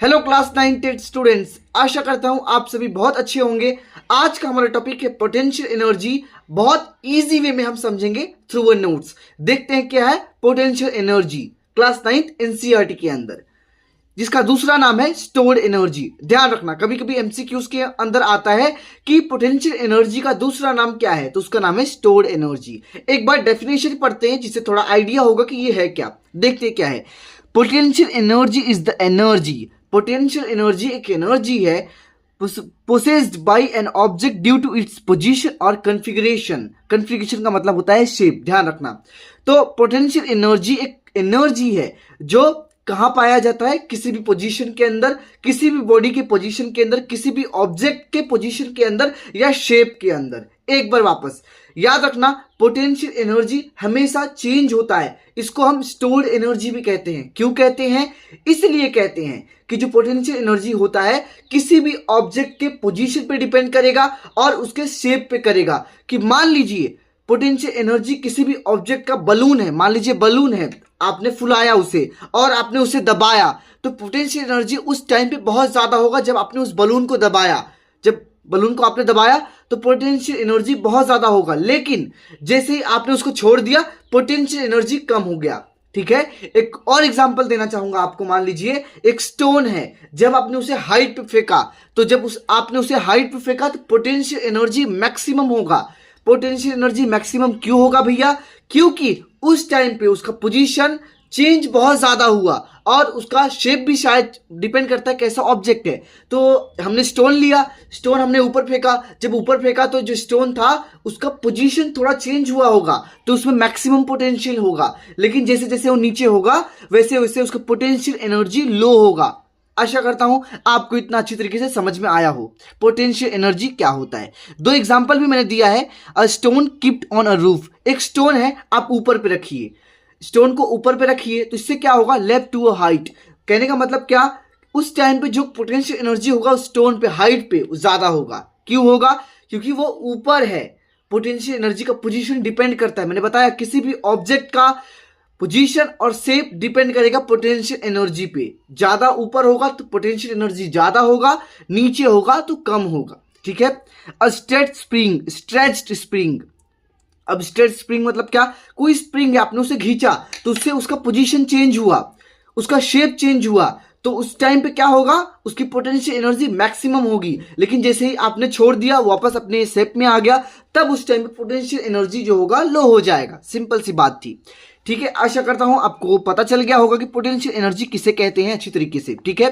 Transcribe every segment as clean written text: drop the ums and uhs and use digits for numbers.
Hello class 9 students, आशा करता हूं आप सभी बहुत अच्छे होंगे। आज का हमारा टॉपिक है पोटेंशियल एनर्जी। बहुत इजी वे में हम समझेंगे थ्रू अ नोट्स। देखते हैं क्या है पोटेंशियल एनर्जी क्लास 9 एनसीईआरटी के अंदर, जिसका दूसरा नाम है स्टोर्ड एनर्जी। ध्यान रखना, कभी कभी एमसीक्यूज के अंदर आता है कि पोटेंशियल एनर्जी का दूसरा नाम क्या है, तो उसका नाम है स्टोर्ड एनर्जी। एक बार डेफिनेशन पढ़ते हैं जिससे थोड़ा आइडिया होगा कि ये है क्या। देखते हैं क्या है। Potential energy is the energy. Potential energy एक एनर्जी है possessed by an object due to its position और कॉन्फ़िगरेशन। कॉन्फ़िगरेशन का मतलब होता है शेप, ध्यान रखना। तो पोटेंशियल एनर्जी एक एनर्जी है जो कहां पाया जाता है, किसी भी पोजीशन के अंदर, किसी भी बॉडी के पोजीशन के अंदर, किसी भी ऑब्जेक्ट के पोजीशन के अंदर या शेप के अंदर। एक बार वापस याद रखना, पोटेंशियल एनर्जी हमेशा चेंज होता है। इसको हम स्टोर्ड एनर्जी भी कहते हैं। क्यों कहते हैं? इसलिए कहते हैं कि जो पोटेंशियल एनर्जी होता है किसी भी ऑब्जेक्ट के पोजीशन पे डिपेंड करेगा और उसके शेप पे करेगा। कि मान लीजिए पोटेंशियल एनर्जी किसी भी ऑब्जेक्ट का बलून है, मान लीजिए बलून है, आपने फुलाया उसे और आपने उसे दबाया, तो पोटेंशियल एनर्जी उस टाइम पे बहुत ज्यादा होगा जब आपने उस बलून को दबाया। जब बलून को आपने दबाया तो पोटेंशियल एनर्जी बहुत ज्यादा होगा, लेकिन जैसे ही आपने उसको छोड़ दिया पोटेंशियल एनर्जी कम हो गया। ठीक है, एक और एग्जांपल देना चाहूंगा आपको। मान लीजिए एक स्टोन है, जब आपने उसे हाइट पे फेंका, तो जब आपने उसे हाइट पे फेंका तो पोटेंशियल एनर्जी मैक्सिमम होगा। पोटेंशियल एनर्जी मैक्सिमम क्यों होगा भैया? क्योंकि उस टाइम पे उसका पोजीशन चेंज बहुत ज्यादा हुआ और उसका शेप भी शायद डिपेंड करता है कैसा ऑब्जेक्ट है। तो हमने स्टोन लिया, स्टोन हमने ऊपर फेंका, जब ऊपर फेंका तो जो स्टोन था उसका पोजीशन थोड़ा चेंज हुआ होगा, तो उसमें मैक्सिमम पोटेंशियल होगा। लेकिन जैसे जैसे वो नीचे होगा वैसे वैसे उसका पोटेंशियल एनर्जी लो होगा। आशा करता हूं आपको इतना अच्छी तरीके से समझ में आया हो पोटेंशियल एनर्जी क्या होता है। दो एग्जांपल भी मैंने दिया है। A stone keeped on a roof, एक स्टोन है, आप ऊपर पे रखिए, स्टोन को ऊपर पे रखिए, तो इससे क्या होगा? Left to a height. कहने का मतलब क्या? उस टाइम पे जो पोटेंशियल एनर्जी होगा उस स्टोन पे, हाइट पे ज्यादा होगा। क्यों होगा? क्योंकि वो ऊपर है। पोटेंशियल एनर्जी का पोजीशन डिपेंड करता है, मैंने बताया किसी भी ऑब्जेक्ट का पोजीशन और शेप डिपेंड करेगा पोटेंशियल एनर्जी पे। ज्यादा ऊपर होगा तो पोटेंशियल एनर्जी ज्यादा होगा, नीचे होगा तो कम होगा। ठीक है। अ स्ट्रेच्ड स्प्रिंग। अब स्ट्रेट स्प्रिंग मतलब क्या? कोई स्प्रिंग है, आपने उसे खींचा तो उससे उसका पोजीशन चेंज हुआ, उसका शेप चेंज हुआ, तो उस टाइम पे क्या होगा? उसकी पोटेंशियल एनर्जी मैक्सिमम होगी। लेकिन जैसे ही आपने छोड़ दिया, वापस अपने शेप में आ गया, तब उस टाइम पे पोटेंशियल एनर्जी जो होगा लो हो जाएगा। सिंपल सी बात थी। ठीक है, आशा करता हूं आपको पता चल गया होगा कि पोटेंशियल एनर्जी किसे कहते हैं अच्छी तरीके से। ठीक है,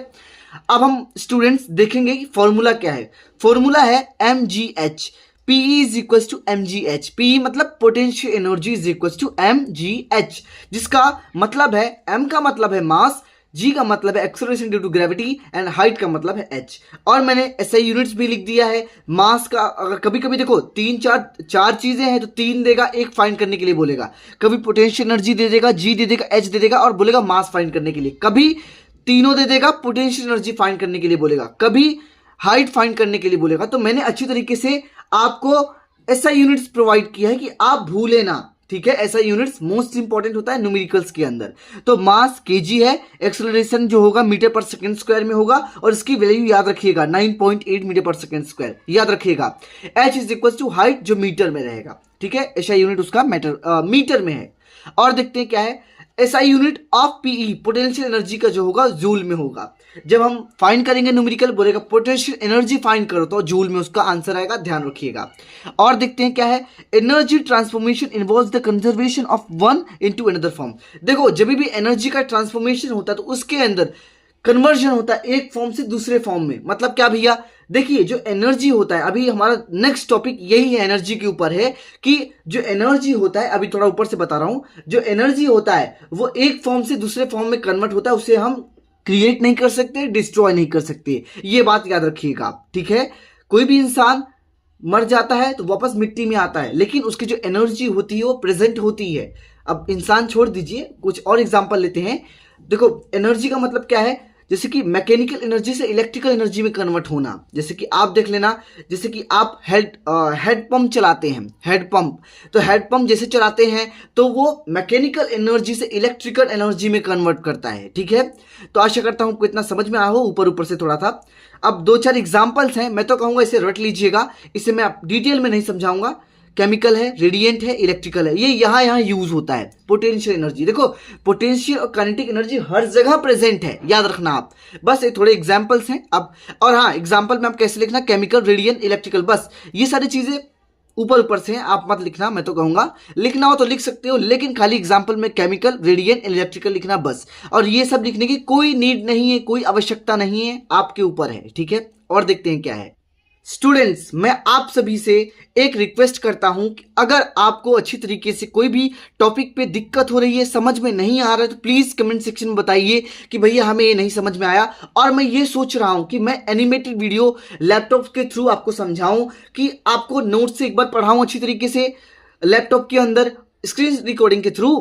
अब हम स्टूडेंट्स देखेंगे कि फॉर्मूला क्या है। फॉर्मूला है mgh। PE is equal to mgh। PE मतलब potential energy is equal to mgh, जिसका मतलब है m का मतलब है मास, g का मतलब है acceleration due to gravity and height का मतलब है h। और मैंने SI यूनिट्स भी लिख दिया है। मास का अगर कभी कभी देखो तीन चार चीजें हैं तो तीन देगा, एक फाइंड करने के लिए बोलेगा। कभी पोटेंशियल एनर्जी दे देगा, g दे देगा, h दे देगा और बोलेगा मास फाइंड करने के लिए। कभी तीनों दे देगा, पोटेंशियल एनर्जी फाइंड करने के लिए बोलेगा, कभी हाइट फाइंड करने के लिए बोलेगा। तो मैंने अच्छी तरीके से आपको SI यूनिट्स प्रोवाइड किया है कि आप भूले ना। ठीक है, SI यूनिट्स मोस्ट इंपॉर्टेंट होता है न्यूमेरिकल्स के अंदर। तो मास kg है, एक्सेलरेशन जो होगा मीटर पर सेकंड स्क्वायर में होगा और इसकी वैल्यू याद रखिएगा 9.8 मीटर पर सेकंड स्क्वायर, याद रखिएगा। h is equal to height जो मीटर में रहेगा। ठीक है, SI यूनिट उसका मीटर में है। और देखते हैं क्या है SI unit of PE, potential energy का जो होगा जूल में होगा। जब हम फाइंड करेंगे न्यूमेरिकल, बोलेगा पोटेंशियल एनर्जी फाइंड करो तो जूल में उसका आंसर आएगा, ध्यान रखिएगा। और देखते हैं क्या है। Energy transformation involves the conservation of one into another form. देखो जब भी एनर्जी का ट्रांसफॉर्मेशन होता है तो उसके अंदर कन्वर्जन होता है एक फॉर्म से दूसरे फॉर्म में। मतलब क्या भैया? देखिए जो एनर्जी होता है, अभी हमारा नेक्स्ट टॉपिक यही है, एनर्जी के ऊपर है कि जो एनर्जी होता है, अभी थोड़ा ऊपर से बता रहा हूं, जो एनर्जी होता है वो एक फॉर्म से दूसरे फॉर्म में कन्वर्ट होता है, उसे हम क्रिएट नहीं कर सकते, डिस्ट्रॉय नहीं कर सकते। ये बात याद रखिएगा। ठीक है, कोई भी इंसान मर जाता है तो वापस मिट्टी में आता है, लेकिन उसकी जो एनर्जी होती है वो प्रेजेंट होती है। अब इंसान छोड़ दीजिए, कुछ और एग्जांपल लेते हैं। देखो एनर्जी का मतलब क्या है? जैसे कि मैकेनिकल एनर्जी से इलेक्ट्रिकल एनर्जी में कन्वर्ट होना। जैसे कि आप देख लेना, जैसे कि आप हेड पंप चलाते हैं, हेड पंप, तो हेड पंप जैसे चलाते हैं तो वो मैकेनिकल एनर्जी से इलेक्ट्रिकल एनर्जी में कन्वर्ट करता है। ठीक है, तो आशा करता हूं आपको इतना समझ में आया हो, ऊपर ऊपर से थोड़ा था। अब दो चार एग्जाम्पल्स हैं, मैं तो कहूंगा इसे रट लीजिएगा, इसे मैं डिटेल में नहीं समझाऊंगा। केमिकल है, रेडिएंट है, इलेक्ट्रिकल है, ये यहां यूज होता है। पोटेंशियल एनर्जी, देखो पोटेंशियल और काइनेटिक एनर्जी हर जगह प्रेजेंट है, याद रखना आप। बस ये थोड़े एग्जांपल्स हैं अब, और हाँ एग्जांपल में आप कैसे लिखना, केमिकल, रेडिएंट, इलेक्ट्रिकल, बस ये सारी चीजें ऊपर ऊपर से हैं, आप मत लिखना। मैं तो कहूंगा लिखना हो तो लिख सकते हो, लेकिन खाली एग्जाम्पल में केमिकल, रेडिएंट, इलेक्ट्रिकल लिखना बस। और ये सब लिखने की कोई नीड नहीं है, कोई आवश्यकता नहीं है, आपके ऊपर है। ठीक है, और देखते हैं क्या है। स्टूडेंट्स, मैं आप सभी से एक रिक्वेस्ट करता हूं कि अगर आपको अच्छी तरीके से कोई भी टॉपिक पे दिक्कत हो रही है, समझ में नहीं आ रहा है, तो प्लीज कमेंट सेक्शन में बताइए कि भैया हमें ये नहीं समझ में आया। और मैं ये सोच रहा हूं कि मैं एनिमेटेड वीडियो लैपटॉप के थ्रू आपको समझाऊं, कि आपको नोट से एक बार पढ़ाऊं अच्छी तरीके से लैपटॉप के अंदर स्क्रीन रिकॉर्डिंग के थ्रू,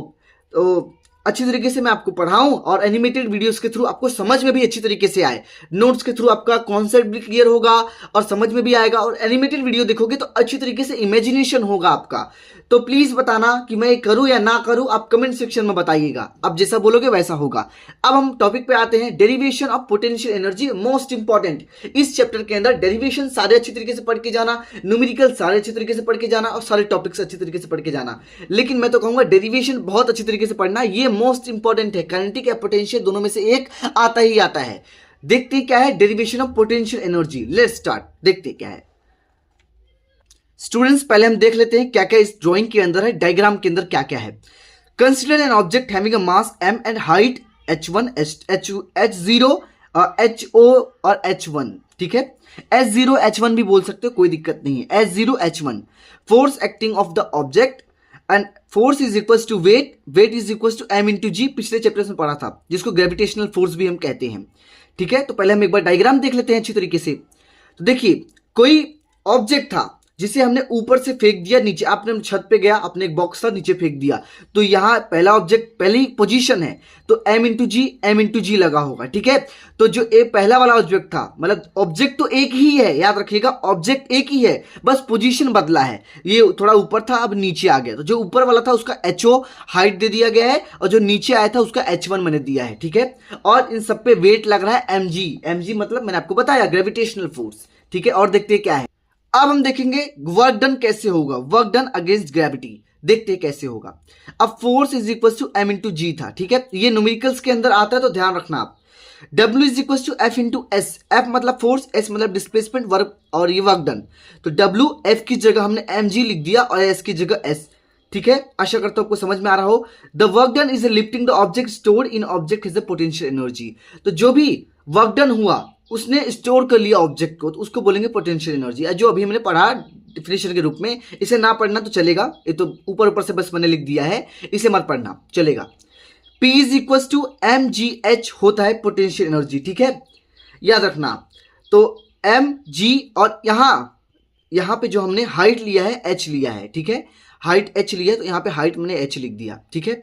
तो अच्छी तरीके से मैं आपको पढ़ाऊं और एनिमेटेड वीडियोस के थ्रू आपको समझ में भी अच्छी तरीके से आए। नोट्स के थ्रू आपका कॉन्सेप्ट भी क्लियर होगा और समझ में भी आएगा, और एनिमेटेड वीडियो देखोगे तो अच्छी तरीके से इमेजिनेशन होगा आपका। तो प्लीज बताना कि मैं करूं या ना करूं, आप कमेंट सेक्शन में बताइएगा। आप जैसा बोलोगे वैसा होगा। अब हम टॉपिक पे आते हैं, derivation of potential energy, most important. इस चैप्टर के अंदर डेरिवेशन सारे अच्छी तरीके से पढ़ के जाना, न्यूमेरिकल सारे अच्छी तरीके से पढ़ के जाना, और सारे टॉपिक्स अच्छी तरीके से पढ़ के जाना। लेकिन मैं तो कहूंगा डेरिवेशन बहुत अच्छी तरीके से पढ़ना, ये मोस्ट इंपॉर्टेंट है। काइनेटिक या पोटेंशियल दोनों में से एक आता ही आता है। देखते क्या है derivation of potential energy. Let's start, देखते क्या है। स्टूडेंट्स, पहले हम देख लेते हैं क्या क्या इस ड्राइंग के अंदर है, डायग्राम के अंदर क्या क्या है। Consider an object having a mass m and height h1, h0, ho और h1। ठीक है, h0 h1 भी बोल सकते हो, कोई दिक्कत नहीं है। h0 h1, force acting of the object and force is equal to weight, weight is equal to m into g, पिछले चैप्टर में पढ़ा था, जिसको ग्रेविटेशनल फोर्स भी हम कहते हैं। ठीक है, तो पहले हम एक बार डायग्राम देख लेते हैं अच्छी तरीके से। तो देखिए, कोई ऑब्जेक्ट था जिसे हमने ऊपर से फेंक दिया नीचे, आपने छत पे गया, अपने एक बॉक्स था नीचे फेंक दिया, तो यहां पहला ऑब्जेक्ट पहली पोजीशन है, तो m इंटू जी लगा होगा। ठीक है, तो जो पहला वाला ऑब्जेक्ट था, मतलब ऑब्जेक्ट तो एक ही है, याद रखिएगा ऑब्जेक्ट एक ही है, बस पोजीशन बदला है। ये थोड़ा ऊपर था, अब नीचे आ गया, तो जो ऊपर वाला था उसका ho हाइट दे दिया गया है, और जो नीचे आया था उसका h1 मैंने दिया है। ठीक है, और इन सब पे वेट लग रहा है mg मतलब मैंने आपको बताया ग्रेविटेशनल फोर्स। ठीक है, और देखते हैं क्या है। अब हम देखेंगे वर्क डन कैसे होगा, वर्क डन अगेंस्ट ग्रेविटी, देखते हैं कैसे होगा। अब force is equal to m into g था। ठीक है, ये न्यूमेरिकल्स के अंदर आता है, तो ध्यान रखना आप। W is equal to F into S, F मतलब फोर्स, S मतलब डिस्प्लेसमेंट, वर्क, और ये वर्क डन। तो W F की जगह हमने mg लिख दिया और S की जगह S। ठीक है, आशा करता हूं आपको समझ में आ रहा हो। The work done is lifting the object stored in object has the potential energy, तो जो भी वर्क डन हुआ उसने स्टोर कर लिया ऑब्जेक्ट को, तो उसको बोलेंगे पोटेंशियल एनर्जी, जो अभी हमने पढ़ा डिफिनेशन के रूप में। इसे ना पढ़ना तो चलेगा, ये तो ऊपर ऊपर से बस मैंने लिख दिया है, इसे मत पढ़ना चलेगा। P is equal to mgh होता है पोटेंशियल एनर्जी। ठीक है, याद रखना। तो mg, और यहां पे जो हमने हाइट लिया है h लिया है। ठीक है, हाइट h लिया है, तो यहां पे हाइट मैंने h लिख दिया। ठीक है,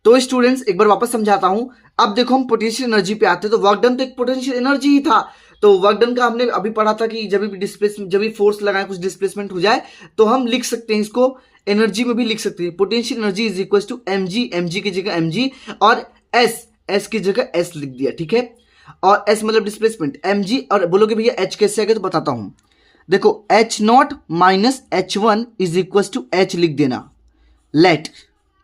तो स्टूडेंट्स एक बार वापस समझाता हूं। अब देखो हम पोटेंशियल एनर्जी पे आते हैं, तो वर्क डन तो एक पोटेंशियल एनर्जी ही था। तो वर्क डन का हमने अभी पढ़ा था कि जब भी डिस्प्लेसमेंट, जब भी फोर्स लगाए, कुछ डिस्प्लेसमेंट हो जाए, तो हम लिख सकते हैं इसको एनर्जी में भी लिख सकते हैं। Potential energy is equal to mg की जगह mg, और s की जगह s लिख दिया। ठीक है, और s मतलब डिस्प्लेसमेंट, mg, और बोलोगे भैया h कैसे आ गया, तो बताता हूं। देखो h0 minus h1 is equal to h लिख देना, लेट,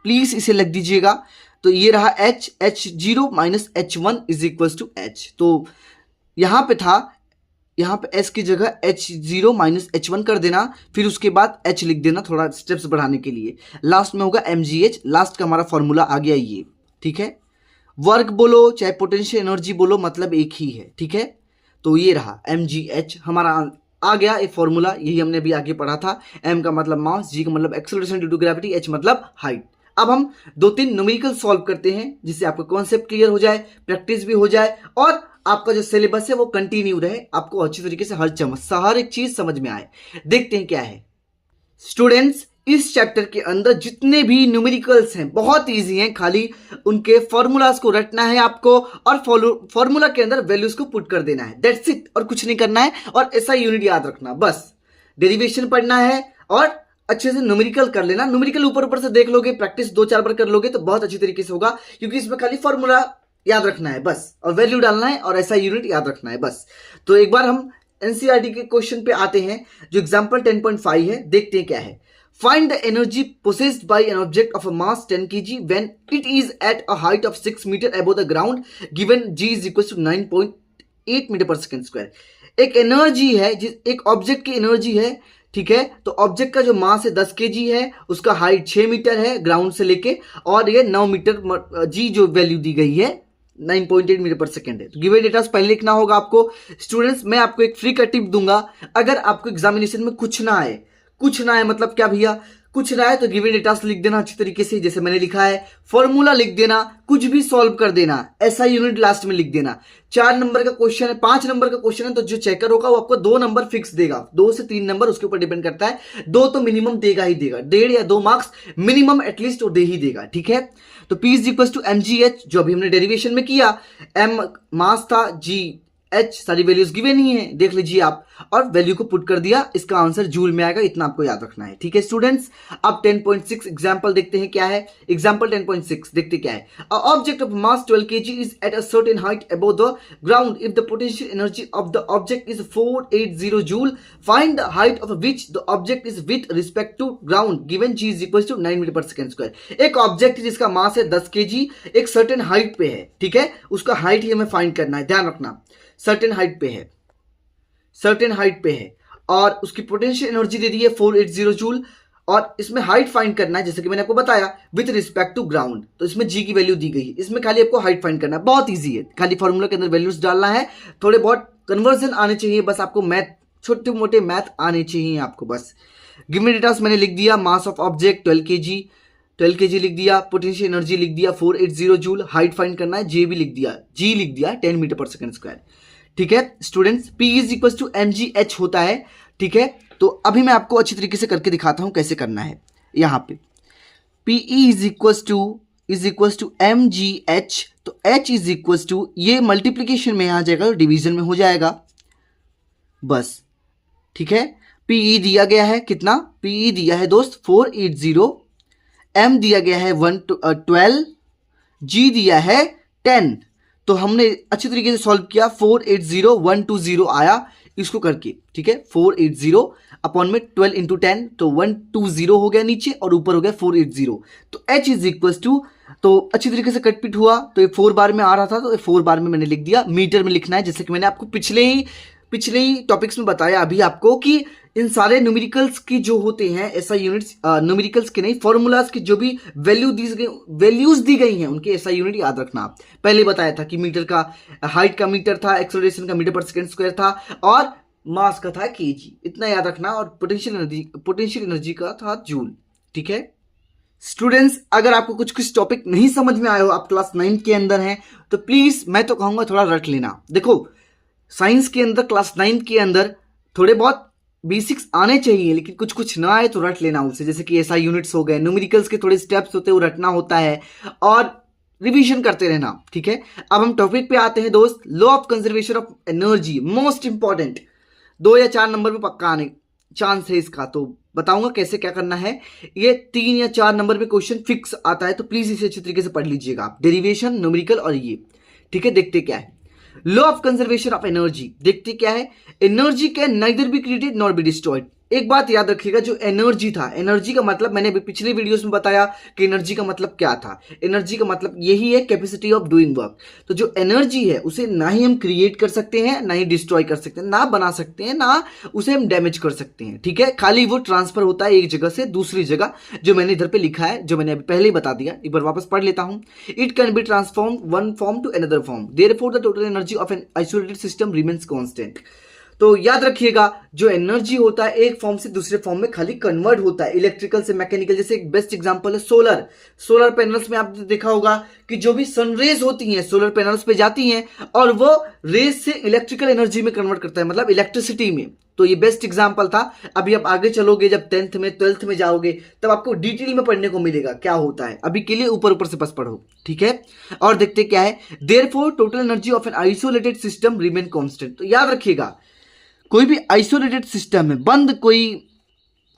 प्लीज इसे लिख दीजिएगा। तो ये रहा h0 minus h1 is equal to h। तो यहां पे था, यहां पे s की जगह h0 माइनस h1 कर देना, फिर उसके बाद h लिख देना थोड़ा स्टेप्स बढ़ाने के लिए। लास्ट में होगा mgh, लास्ट का हमारा फॉर्मूला आ गया ये। ठीक है, वर्क बोलो चाहे पोटेंशियल एनर्जी बोलो, मतलब एक ही है। ठीक है, तो ये रहा mgh हमारा आ गया, एक फॉर्मूला, यही हमने अभी आगे पढ़ा था। m का मतलब मास, g का मतलब acceleration due to gravity, h मतलब हाइट। अब हम 2-3 न्यूमेरिकल सॉल्व करते हैं, जिससे आपका कॉन्सेप्ट क्लियर हो जाए, प्रैक्टिस भी हो जाए, और आपका जो सिलेबस है वो कंटिन्यू रहे, आपको अच्छी तरीके से हर एक चीज समझ में आए। देखते हैं क्या है। स्टूडेंट्स, इस चैप्टर के अंदर जितने भी न्यूमेरिकल्स हैं बहुत इजी हैं, खाली उनके फॉर्मूलाज को रटना है आपको और फॉर्मूला के अंदर वैल्यूज को पुट कर देना है, दैट्स इट। और कुछ नहीं करना है और ऐसा यूनिट याद रखना, बस डेरिवेशन पढ़ना है और अच्छे से न्यूमेरिकल कर लेना। न्यूमेरिकल ऊपर ऊपर से देख लोगे, प्रैक्टिस 2-4 बार कर लोगे तो बहुत अच्छी तरीके से होगा, क्योंकि इसमें खाली फॉर्मूला याद रखना है बस, और वैल्यू डालना है और ऐसा यूनिट याद रखना है बस। तो एक बार हम एनसीईआरटी के क्वेश्चन पे आते हैं, जो एग्जांपल 10.5 है, देखते हैं क्या है। Find the energy possessed by an object of a mass 10 kg when it is at a height of 6 meter above the ground given g is equal to 9.8 metre पर सेकेंड स्क्वायर। एक energy है, एक object की energy है, ठीक है। तो object का जो मास है 10 kg है, उसका हाइट 6 मीटर है ग्राउंड से लेके, और ये 9 मीटर जी जो वैल्यू दी गई है 9.8 मीटर पर सेकेंड है। तो गिवन डेटा पहले लिखना होगा आपको। स्टूडेंट्स, मैं आपको एक फ्री का टिप दूंगा, अगर आपको एग्जामिनेशन में कुछ ना आए, कुछ ना है मतलब क्या भैया, कुछ ना है तो गिवन डेटास लिख देना अच्छी तरीके से, जैसे मैंने लिखा है, फॉर्मूला लिख देना, कुछ भी सॉल्व कर देना, ऐसा यूनिट लास्ट में लिख देना। 4 नंबर का क्वेश्चन है, 5 नंबर का क्वेश्चन है, तो जो चेकर होगा वो आपको 2 नंबर फिक्स देगा, 2 से 3 नंबर उसके ऊपर डिपेंड करता है, 2 तो मिनिमम देगा ही देगा, 1.5 या 2 मार्क्स मिनिमम एटलीस्ट वो दे ही देगा, ठीक है। तो P is equal to mgh, जो अभी हमने डेरिवेशन में किया, m मास था, g h सारी वैल्यूज गिवन ही है, देख लीजिए आप, और वैल्यू को पुट कर दिया, इसका आंसर जूल में आएगा, इतना आपको याद रखना है, ठीक है स्टूडेंट्स। अब 10.6 एग्जांपल देखते हैं क्या है। एग्जांपल 10.6 देखते क्या है। A object of mass 12 kg is at a certain height above the ground if the potential energy of the object is 480 joule, find the height of which the object is with respect to ground given g is equal to 9 metre per second square. एक object जिसका mass है 10 kg, एक certain height पे है, ठीक है, उसका height ही हमें फाइंड करना है, ध्यान रखना, सर्टेन हाइट पे है, सर्टेन हाइट पे है, और उसकी पोटेंशियल एनर्जी दे दी है 480 जूल, और इसमें हाइट फाइंड करना है, जैसे कि मैंने आपको बताया, विथ रिस्पेक्ट टू ग्राउंड। तो इसमें जी की वैल्यू दी गई है, इसमें खाली आपको हाइट फाइंड करना है, बहुत इजी है, खाली फॉर्मूला के अंदर वैल्यूज डालना है, थोड़े बहुत कन्वर्जन आने चाहिए बस आपको, मैथ, छोटे मोटे मैथ आने चाहिए आपको बस। गिवन डेटास मैंने लिख दिया, मास ऑफ ऑब्जेक्ट 12 kg लिख दिया, पोटेंशियल एनर्जी लिख दिया 480 जूल, हाइट फाइंड करना है, जे भी लिख दिया, जी लिख दिया 10 मीटर पर सेकंड स्क्वायर, ठीक है students. P is equal to mgh होता है, ठीक है। तो अभी मैं आपको अच्छी तरीके से करके दिखाता हूं कैसे करना है। यहाँ पे P is equal to mgh, तो h इज इक्वल टू, ये मल्टीप्लीकेशन में आ जाएगा, डिवीजन में हो जाएगा बस, ठीक है। Pe दिया गया है कितना, Pe दिया है दोस्त 480, m दिया गया है 12, g दिया है 10। तो हमने अच्छी तरीके से सॉल्व किया, 480 120 आया इसको करके, ठीक है, 480 अपॉन में 12 इंटू 10, तो 120 हो गया नीचे और ऊपर हो गया 480। तो h इज इक्वल टू, तो अच्छी तरीके से कटपिट हुआ, तो ये 4 बार में आ रहा था, तो ये 4 बार में मैंने लिख दिया, मीटर में लिखना है, जैसे कि मैंने आपको पिछले ही टॉपिक्स में बताया अभी आपको कि इन सारे न्यूमेरिकल्स की जो होते हैं, ऐसा यूनिट्स, न्यूमेरिकल्स के नहीं, फॉर्मूलाज की जो भी वैल्यूज दी गई हैं, उनके ऐसा यूनिट याद रखना। पहले बताया था कि मीटर का, हाइट का मीटर था, एक्सेलरेशन का मीटर पर सेकंड स्क्वायर था, और मास का था केजी, इतना याद रखना, और पोटेंशियल एनर्जी का था जूल, ठीक है स्टूडेंट्स। अगर आपको कुछ टॉपिक नहीं समझ में आया हो, आप क्लास 9 के अंदर हैं, तो प्लीज मैं तो कहूंगा थोड़ा रट लेना। देखो साइंस के अंदर, क्लास 9 के अंदर थोड़े बहुत बेसिक्स आने चाहिए, लेकिन कुछ ना आए तो रट लेना उनसे, जैसे कि ऐसा यूनिट्स हो गए, न्यूमेरिकल्स के थोड़े स्टेप्स होते हैं वो रटना होता है, और रिवीजन करते रहना, ठीक है। अब हम टॉपिक पे आते हैं दोस्त, law of conservation of energy, most important, 2 या 4 नंबर में पक्का आने चांस है इसका, तो बताऊंगा कैसे क्या करना है। ये 3 या 4 नंबर में क्वेश्चन फिक्स आता है, तो प्लीज इसे अच्छी तरीके से पढ़ लीजिएगा आप, डेरिवेशन, न्यूमेरिकल और ये, ठीक है। देखते क्या है, law of conservation of energy, देखते क्या है, energy can neither be created nor be destroyed. एक बात याद रखिएगा, जो एनर्जी था, एनर्जी का मतलब मैंने पिछले वीडियोस में बताया कि एनर्जी का मतलब क्या था। एनर्जी का मतलब यही है, कैपेसिटी ऑफ डूइंग वर्क। तो जो एनर्जी है उसे ना ही हम क्रिएट कर सकते हैं, ना ही डिस्ट्रॉय कर सकते हैं, ना बना सकते हैं, ना उसे हम डैमेज कर सकते हैं, ठीक है। खाली वो ट्रांसफर होता है एक जगह से दूसरी जगह, जो मैंने इधर पे लिखा है, जो मैंने अभी पहले ही बता दिया, एक बार वापस पढ़ लेता हूं। It can be transform one form to another form, therefore the total energy of an isolated system remains constant. तो याद रखिएगा, जो एनर्जी होता है एक फॉर्म से दूसरे फॉर्म में खाली कन्वर्ट होता है, इलेक्ट्रिकल से मैकेनिकल। जैसे एक बेस्ट एग्जांपल है सोलर पैनल्स में आपने देखा होगा कि जो भी सनरेज होती हैं सोलर पैनल्स पे जाती हैं और वो रेज से इलेक्ट्रिकल एनर्जी में कन्वर्ट करता है, मतलब इलेक्ट्रिसिटी में। तो ये बेस्ट एग्जांपल था। अभी आप आगे चलोगे, जब 10th में 12th में जाओगे तब आपको डिटेल में पढ़ने को मिलेगा क्या होता है। अभी के लिए ऊपर ऊपर से बस पढ़ो, ठीक है। और देखते क्या है, therefore total energy of an isolated system remain constant. तो याद रखिएगा, कोई भी आइसोलेटेड सिस्टम है, बंद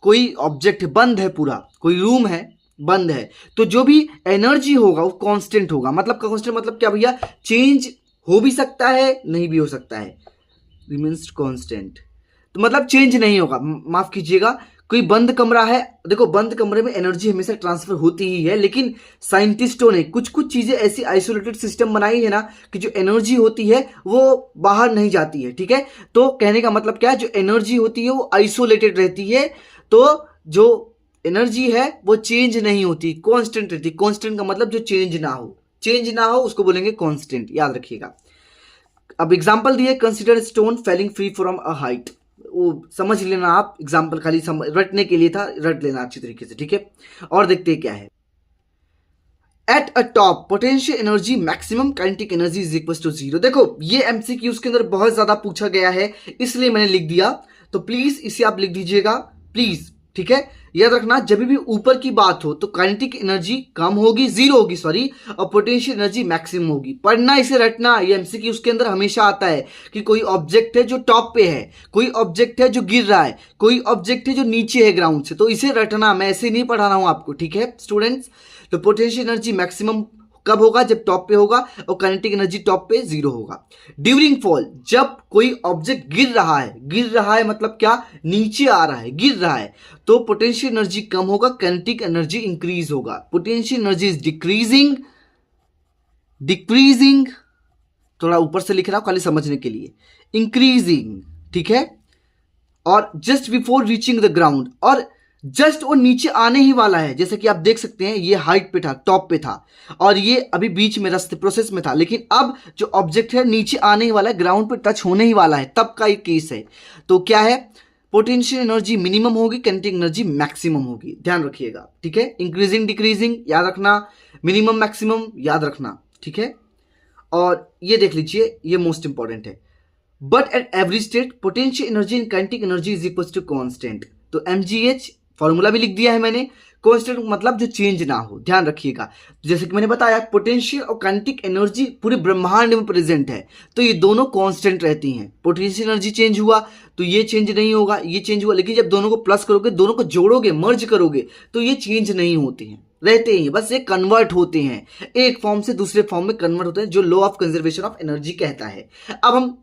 कोई ऑब्जेक्ट है, बंद है, पूरा कोई रूम है बंद है, तो जो भी एनर्जी होगा वो कांस्टेंट होगा। मतलब कांस्टेंट मतलब क्या भैया, चेंज हो भी सकता है नहीं भी हो सकता है, रिमेन्स कांस्टेंट। तो मतलब चेंज नहीं होगा, माफ कीजिएगा। कोई बंद कमरा है, देखो बंद कमरे में एनर्जी हमेशा ट्रांसफर होती ही है, लेकिन साइंटिस्टों ने कुछ कुछ चीजें ऐसी आइसोलेटेड सिस्टम बनाई है ना कि जो एनर्जी होती है वो बाहर नहीं जाती है, ठीक है। तो कहने का मतलब क्या है, जो एनर्जी होती है वो आइसोलेटेड रहती है, तो जो एनर्जी है वो चेंज नहीं होती, कांस्टेंट रहती। कांस्टेंट का मतलब जो चेंज ना हो उसको बोलेंगे कांस्टेंट, याद रखिएगा। अब एग्जांपल दिए, consider stone falling free from a height. वो समझ लेना आप, एग्जाम्पल खाली रटने के लिए था, रट लेना अच्छी तरीके से, ठीक है। और देखते हैं क्या है, at a top potential energy maximum kinetic energy is equal to 0। देखो ये एमसीक्यू उसके अंदर बहुत ज्यादा पूछा गया है, इसलिए मैंने लिख दिया, तो प्लीज इसे आप लिख दीजिएगा प्लीज, ठीक है। याद रखना, जब भी ऊपर की बात हो तो काइनेटिक एनर्जी कम होगी, 0 होगी सॉरी, और पोटेंशियल एनर्जी मैक्सिमम होगी। पढ़ना, इसे रटना, ये एमसीक्यू उसके अंदर हमेशा आता है कि कोई ऑब्जेक्ट है जो टॉप पे है, कोई ऑब्जेक्ट है जो गिर रहा है, कोई ऑब्जेक्ट है जो नीचे है ग्राउंड से। तो इसे रटना, मैं ऐसे नहीं पढ़ा रहा हूं आपको, ठीक है स्टूडेंट्स। तो पोटेंशियल एनर्जी मैक्सिमम कब होगा, जब टॉप पे होगा, और काइनेटिक एनर्जी टॉप पे 0 होगा। ड्यूरिंग फॉल, जब कोई ऑब्जेक्ट गिर रहा है मतलब क्या, नीचे आ रहा है, गिर रहा है, तो पोटेंशियल एनर्जी कम होगा, काइनेटिक एनर्जी इंक्रीज होगा। पोटेंशियल एनर्जी इज डिक्रीजिंग, थोड़ा ऊपर से लिख रहा हूं खाली समझने के लिए, इंक्रीजिंग, ठीक है। और just before reaching the ground, और जस्ट वो नीचे आने ही वाला है। जैसे कि आप देख सकते हैं ये हाइट पे था, टॉप पे था, और ये अभी बीच में रास्ते प्रोसेस में था, लेकिन अब जो ऑब्जेक्ट है नीचे आने ही वाला है, ग्राउंड पे टच होने ही वाला है, तब का ये केस है। तो क्या है, पोटेंशियल एनर्जी मिनिमम होगी, काइनेटिक एनर्जी मैक्सिमम होगी, ध्यान रखिएगा, ठीक है। इंक्रीजिंग डिक्रीजिंग याद रखना, मिनिमम मैक्सिमम याद रखना, ठीक है। और ये देख लीजिए, ये मोस्ट इंपॉर्टेंट है, but at every state potential energy and kinetic energy is equal to constant. तो mgh फॉर्मूला भी लिख दिया है मैंने, कांस्टेंट मतलब जो चेंज ना हो, ध्यान रखिएगा। जैसे कि मैंने बताया, पोटेंशियल और काइनेटिक एनर्जी पूरे ब्रह्मांड में प्रेजेंट है, तो ये दोनों कांस्टेंट रहती हैं। पोटेंशियल एनर्जी चेंज हुआ तो ये चेंज नहीं होगा, ये चेंज हुआ, लेकिन जब दोनों को प्लस करोगे, दोनों को जोड़ोगे, मर्ज करोगे, तो ये चेंज नहीं होती हैं, रहते ही, बस ये कन्वर्ट होते हैं, एक फॉर्म से दूसरे फॉर्म में कन्वर्ट होते हैं, जो law of conservation of energy कहता है। अब हम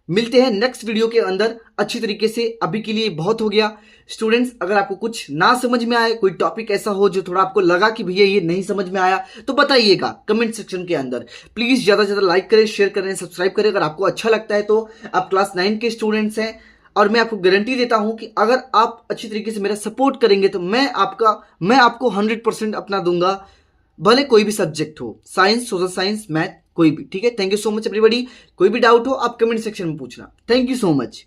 मिलते हैं नेक्स्ट वीडियो के अंदर अच्छी तरीके से। अभी के लिए बहुत हो गया स्टूडेंट्स। अगर आपको कुछ ना समझ में आए, कोई टॉपिक ऐसा हो जो थोड़ा आपको लगा कि भैया ये नहीं समझ में आया, तो बताइएगा कमेंट सेक्शन के अंदर। प्लीज ज्यादा से ज्यादा लाइक करें, शेयर करें, सब्सक्राइब करें। अगर आपको अच्छा लगता है तो आप क्लास 9 के स्टूडेंट्स हैं, और मैं आपको गारंटी देता हूं कि अगर आप अच्छी तरीके से मेरा सपोर्ट करेंगे तो मैं आपको 100% अपना दूंगा, भले कोई भी सब्जेक्ट हो, साइंस, सोशल साइंस, मैथ, कोई भी, ठीक है। Thank you so much everybody. कोई भी डाउट हो आप कमेंट सेक्शन में पूछना। Thank you so much.